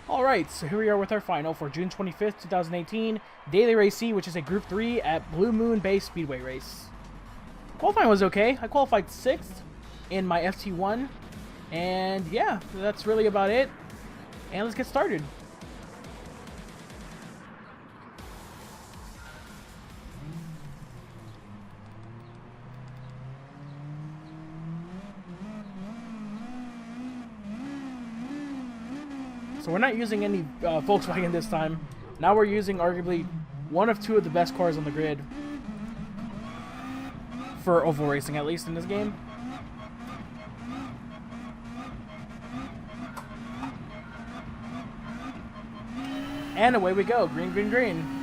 Alright, so here we are with our final for June 25th, 2018, Daily Race C, which is a Group 3 at Blue Moon Bay Speedway race. Qualifying was okay. I qualified 6th in my FT1, and yeah, that's really about it. And let's get started. So we're not using any Volkswagen this time. Now we're using arguably one of two of the best cars on the grid. For oval racing, at least in this game. And away we go. Green, green, green.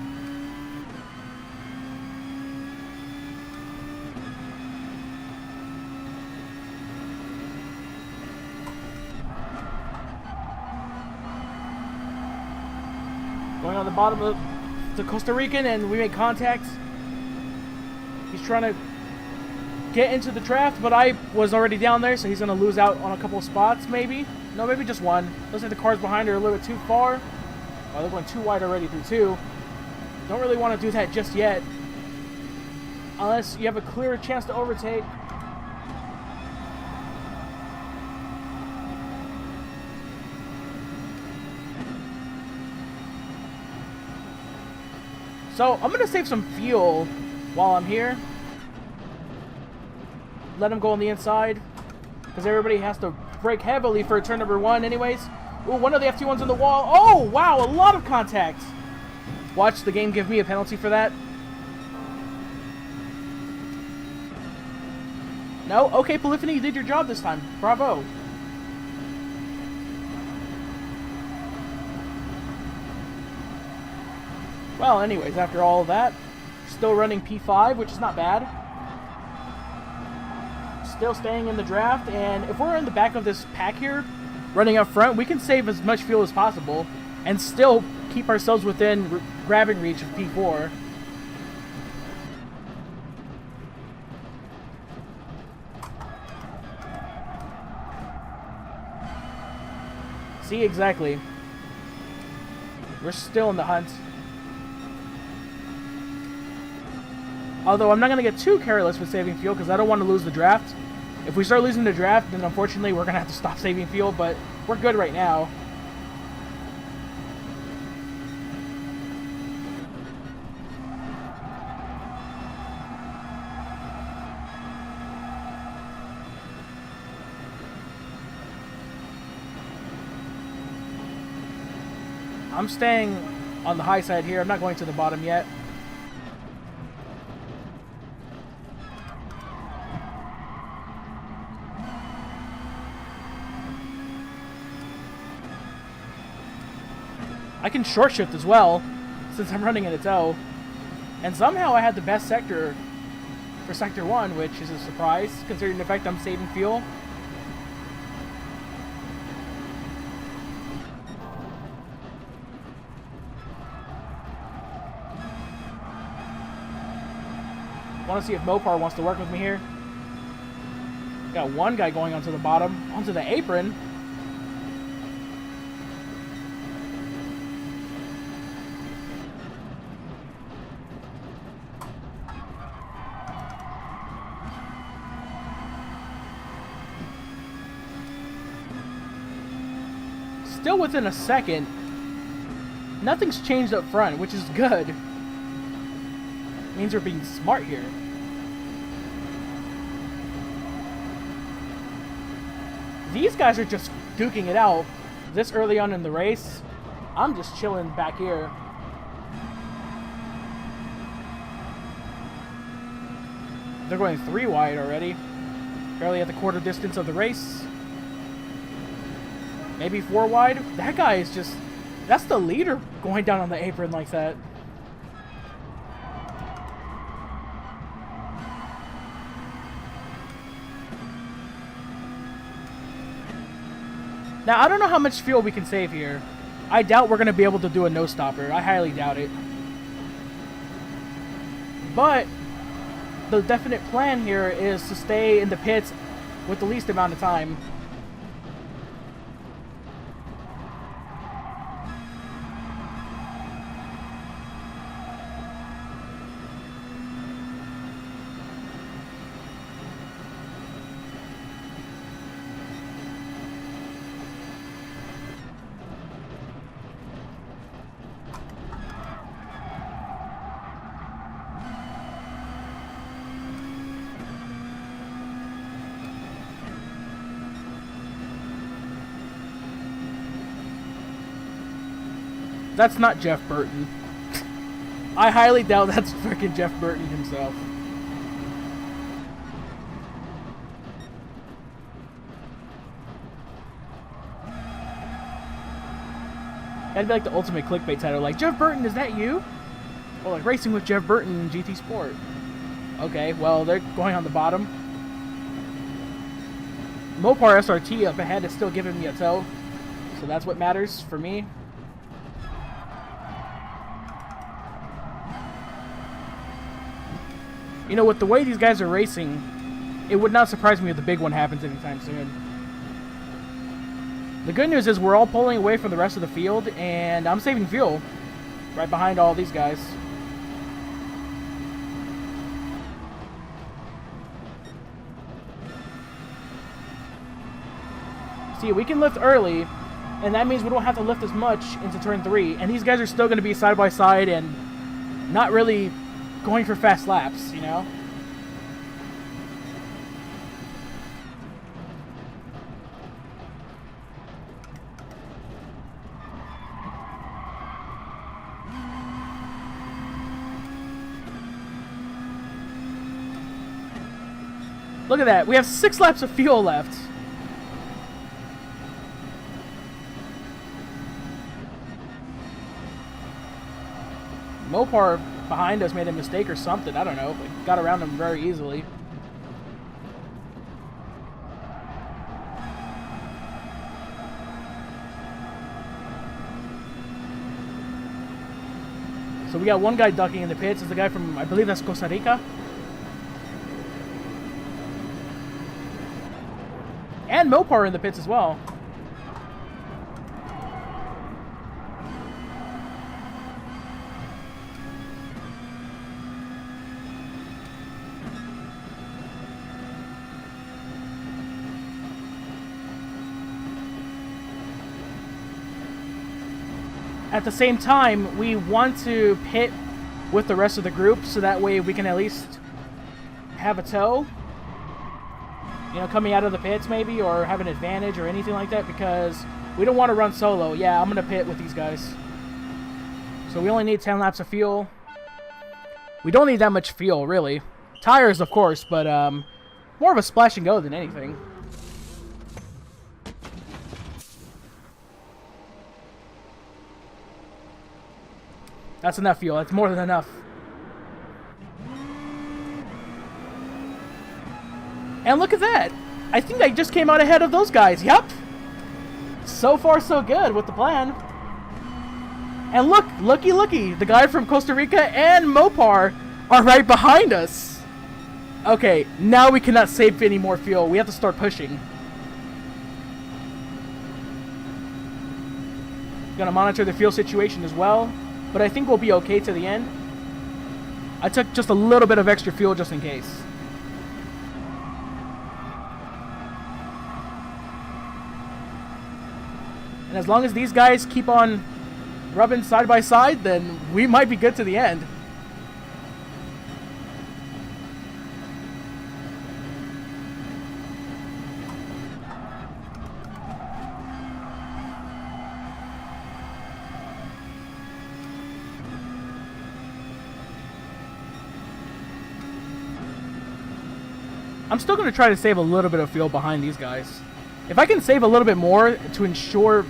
Going on the bottom of the Costa Rican, and we make contact. He's trying to get into the draft, but I was already down there, so he's going to lose out on a couple of spots, maybe. No, maybe just one. Looks like the cars behind are a little bit too far. Oh, they're going too wide already through two. Don't really want to do that just yet. Unless you have a clear chance to overtake. So, I'm going to save some fuel while I'm here. Let him go on the inside. Because everybody has to brake heavily for turn number 1 anyways. Ooh, one of the FT1's on the wall. Oh, wow, a lot of contact. Watch the game give me a penalty for that. No? Okay, Polyphony, you did your job this time. Bravo. Well, anyways, after all of that, still running P5, which is not bad. Still staying in the draft, and if we're in the back of this pack here, running up front, we can save as much fuel as possible and still keep ourselves within grabbing reach of P4. See, exactly. We're still in the hunt. Although I'm not going to get too careless with saving fuel because I don't want to lose the draft. If we start losing the draft, then unfortunately we're going to have to stop saving fuel, but we're good right now. I'm staying on the high side here. I'm not going to the bottom yet. I can short shift as well, since I'm running in a tow. And somehow I had the best sector for Sector 1, which is a surprise, considering the fact I'm saving fuel. Want to see if Mopar wants to work with me here. Got one guy going onto the bottom, onto the apron. Still within a second. Nothing's changed up front, which is good. Means we're being smart here. These guys are just duking it out this early on in the race. I'm just chilling back here. They're going 3 wide already. Barely at the quarter distance of the race. Maybe 4 wide. That guy is just... That's the leader going down on the apron like that. Now, I don't know how much fuel we can save here. I doubt we're going to be able to do a no-stopper. I highly doubt it. But the definite plan here is to stay in the pits with the least amount of time. That's not Jeff Burton. I highly doubt that's freaking Jeff Burton himself. That'd be like the ultimate clickbait title, like, Jeff Burton, is that you? Or like, racing with Jeff Burton in GT Sport. Okay, well, they're going on the bottom. Mopar SRT up ahead is still giving me a tow, so that's what matters for me. You know, with the way these guys are racing, it would not surprise me if the big one happens anytime soon. The good news is we're all pulling away from the rest of the field, and I'm saving fuel right behind all these guys. See, we can lift early, and that means we don't have to lift as much into turn 3, and these guys are still going to be side by side and not really going for fast laps, you know? Look at that. We have 6 laps of fuel left. Mopar behind us made a mistake or something. I don't know. We got around him very easily. So we got one guy ducking in the pits. It's the guy from, I believe that's Costa Rica. And Mopar in the pits as well. At the same time, we want to pit with the rest of the group so that way we can at least have a tow. You know, coming out of the pits maybe, or have an advantage or anything like that, because we don't want to run solo. Yeah, I'm going to pit with these guys. So we only need 10 laps of fuel. We don't need that much fuel, really. Tires, of course, but more of a splash and go than anything. That's enough fuel. That's more than enough. And look at that. I think I just came out ahead of those guys. Yep. So far, so good with the plan. And look, looky. The guy from Costa Rica and Mopar are right behind us. Okay, now we cannot save any more fuel. We have to start pushing. Gonna monitor the fuel situation as well. But I think we'll be okay to the end. I took just a little bit of extra fuel just in case. And as long as these guys keep on rubbing side by side, then we might be good to the end. I'm still going to try to save a little bit of fuel behind these guys. If I can save a little bit more to ensure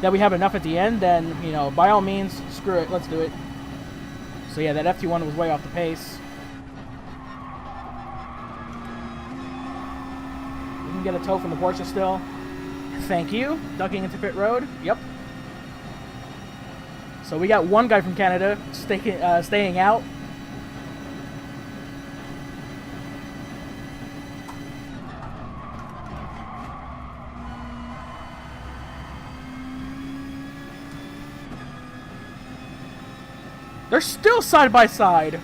that we have enough at the end, then, you know, by all means, screw it, let's do it. So yeah, that FT1 was way off the pace. We can get a tow from the Porsche still. Thank you. Ducking into pit road. Yep. So we got one guy from Canada staying out. They're still side by side.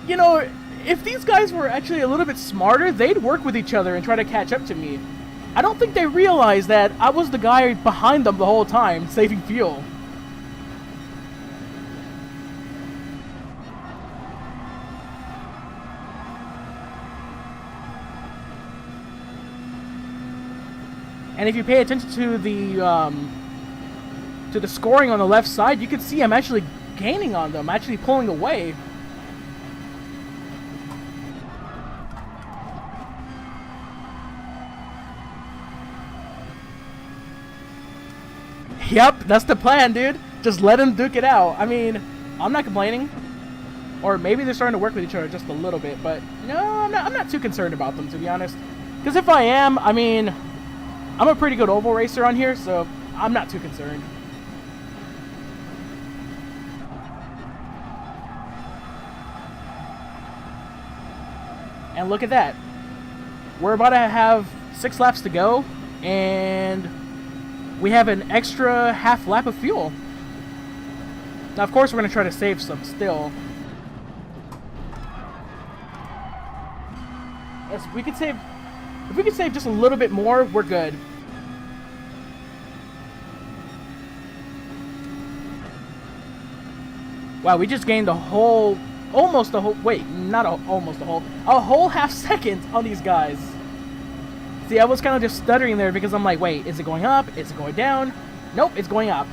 You know, if these guys were actually a little bit smarter, they'd work with each other and try to catch up to me. I don't think they realized that I was the guy behind them the whole time, saving fuel. And if you pay attention to to the scoring on the left side, you can see I'm actually gaining on them, actually pulling away. Yep, that's the plan, dude. Just let him duke it out. I mean, I'm not complaining. Or maybe they're starting to work with each other just a little bit, but no, I'm not too concerned about them, to be honest. Because if I am, I mean, I'm a pretty good oval racer on here, so I'm not too concerned. And look at that. We're about to have 6 laps to go, and we have an extra half lap of fuel. Now, of course, we're going to try to save some still. If we could save just a little bit more, we're good. Wow, we just gained a whole half second on these guys. See, I was kind of just stuttering there because I'm like, wait, is it going up? Is it going down? Nope, it's going up.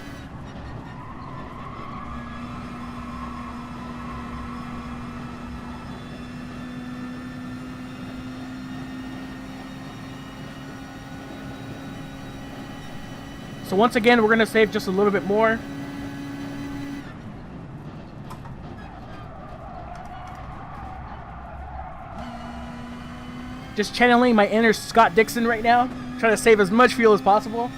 So once again, we're going to save just a little bit more. Just channeling my inner Scott Dixon right now. Trying to save as much fuel as possible.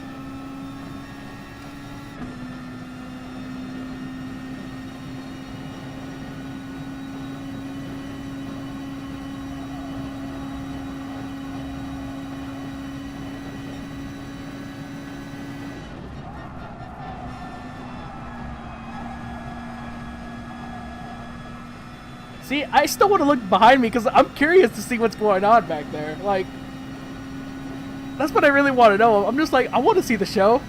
See, I still want to look behind me because I'm curious to see what's going on back there. Like, that's what I really want to know. I'm just like, I want to see the show.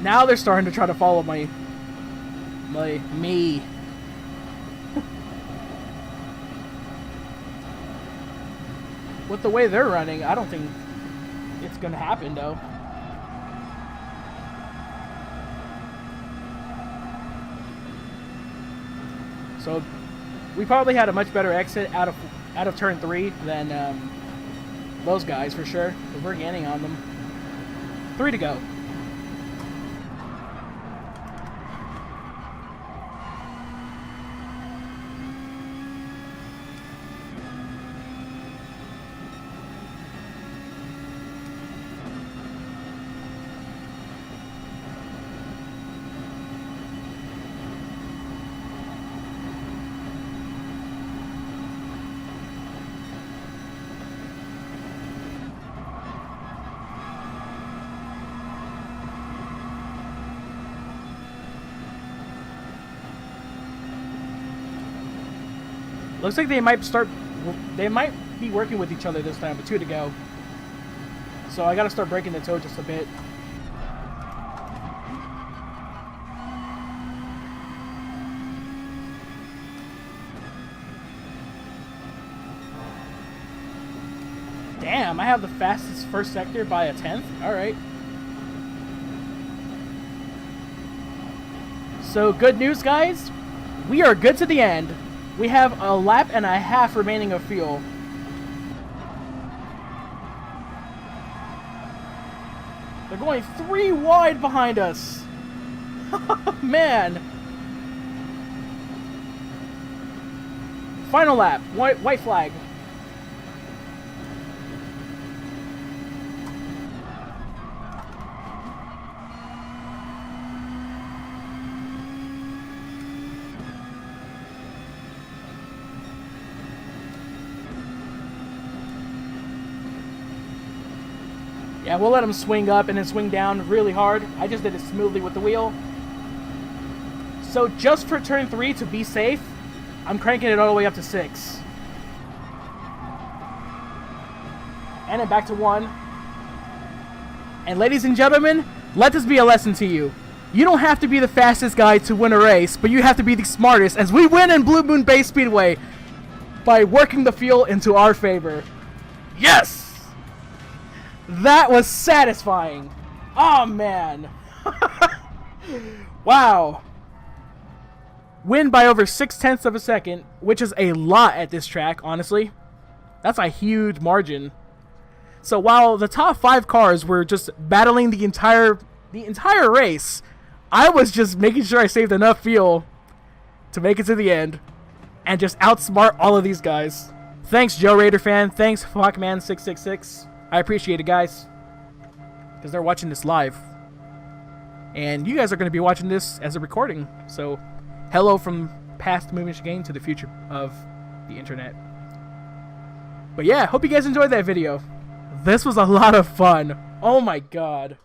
Now they're starting to try to follow me. With the way they're running, I don't think it's gonna happen though. So we probably had a much better exit out of turn 3 than those guys for sure. We're gaining on them. 3 to go. Looks like they might be working with each other this time, but 2 to go. So I gotta start breaking the toe just a bit. Damn, I have the fastest first sector by a 10th? Alright. So good news, guys. We are good to the end. We have a lap and a half remaining of fuel. They're going 3 wide behind us. Man. Final lap. White flag. Yeah, we'll let him swing up and then swing down really hard. I just did it smoothly with the wheel. So just for turn 3 to be safe, I'm cranking it all the way up to 6. And then back to 1. And ladies and gentlemen, Let this be a lesson to you. You don't have to be the fastest guy to win a race, but you have to be the smartest, as we win in Blue Moon Bay Speedway by working the field into our favor. Yes! That was satisfying. Oh, man. Wow. Win by over 0.6 of a second, which is a lot at this track, honestly. That's a huge margin. So while the top 5 cars were just battling the entire race, I was just making sure I saved enough fuel to make it to the end and just outsmart all of these guys. Thanks, Joe Raider fan. Thanks, Flockman666. I appreciate it, guys, because they're watching this live. And you guys are going to be watching this as a recording. So hello from past Moving Chicane to the future of the internet. But yeah, hope you guys enjoyed that video. This was a lot of fun. Oh my god.